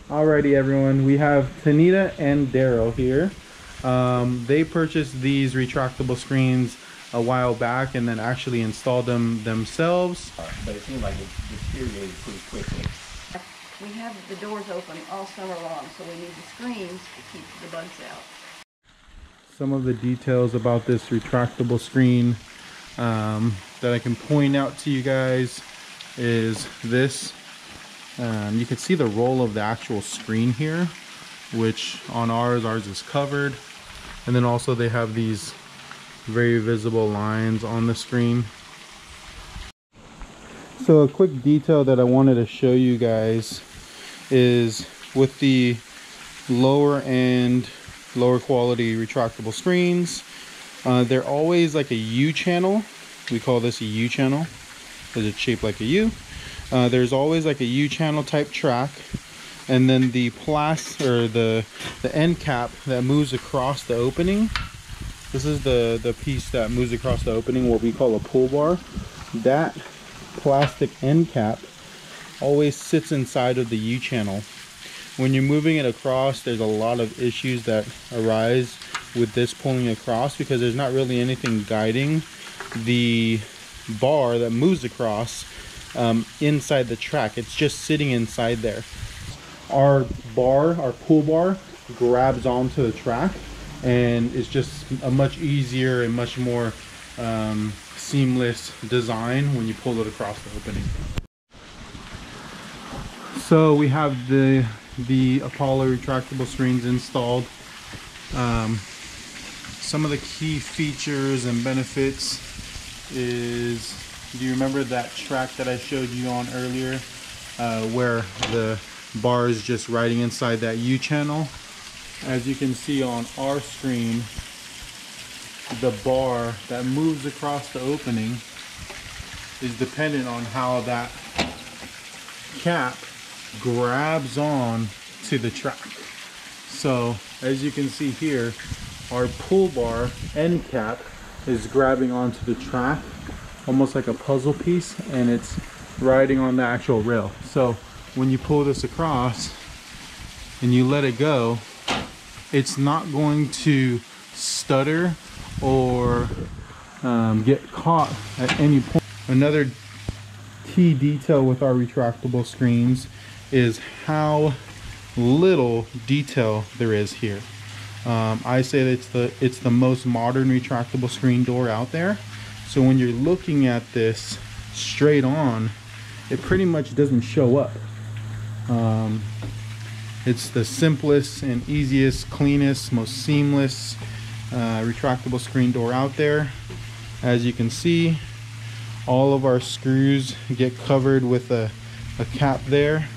Alrighty everyone, we have Tanita and Daryl here. They purchased these retractable screens a while back and then actually installed them themselves. But it seemed like it deteriorated pretty quickly. We have the doors open all summer long, so we need the screens to keep the bugs out. Some of the details about this retractable screen that I can point out to you guys is this. You can see the roll of the actual screen here, which on ours is covered. And then also they have these very visible lines on the screen. So a quick detail that I wanted to show you guys is with the lower quality retractable screens, they're always like a U channel. We call this a U channel because it's shaped like a U. There's always like a U channel type track, and then the the end cap that moves across the opening. This is the piece that moves across the opening, what we call a pull bar. That plastic end cap always sits inside of the U channel. When you're moving it across, there's a lot of issues that arise with this pulling across because there's not really anything guiding the bar that moves across inside the track. It's just sitting inside there. Our pull bar grabs onto the track, and it's just a much easier and much more seamless design when you pull it across the opening. So we have the Apollo retractable screens installed. Some of the key features and benefits is, do you remember that track that I showed you on earlier where the bar is just riding inside that U channel? As you can see on our screen, the bar that moves across the opening is dependent on how that cap grabs on to the track. So as you can see here, our pull bar end cap is grabbing onto the track almost like a puzzle piece, and it's riding on the actual rail. So when you pull this across and you let it go, it's not going to stutter or get caught at any point. Another key detail with our retractable screens is how little detail there is here. I say that it's the most modern retractable screen door out there. So when you're looking at this straight on, it pretty much doesn't show up. It's the simplest and easiest, cleanest, most seamless retractable screen door out there. As you can see, all of our screws get covered with a cap there.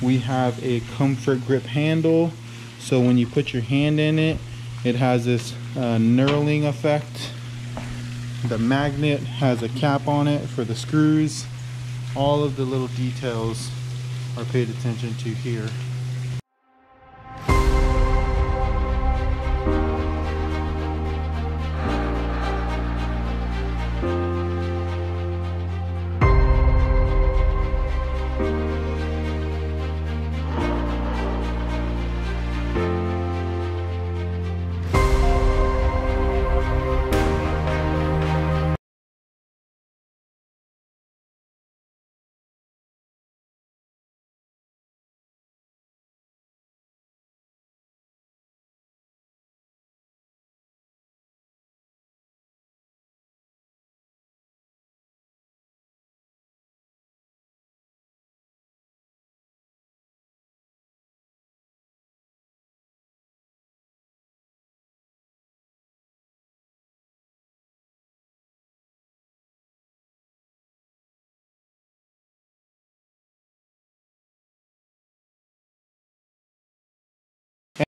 We have a comfort grip handle, so when you put your hand in it, it has this knurling effect. The magnet has a cap on it for the screws. All of the little details are paid attention to here.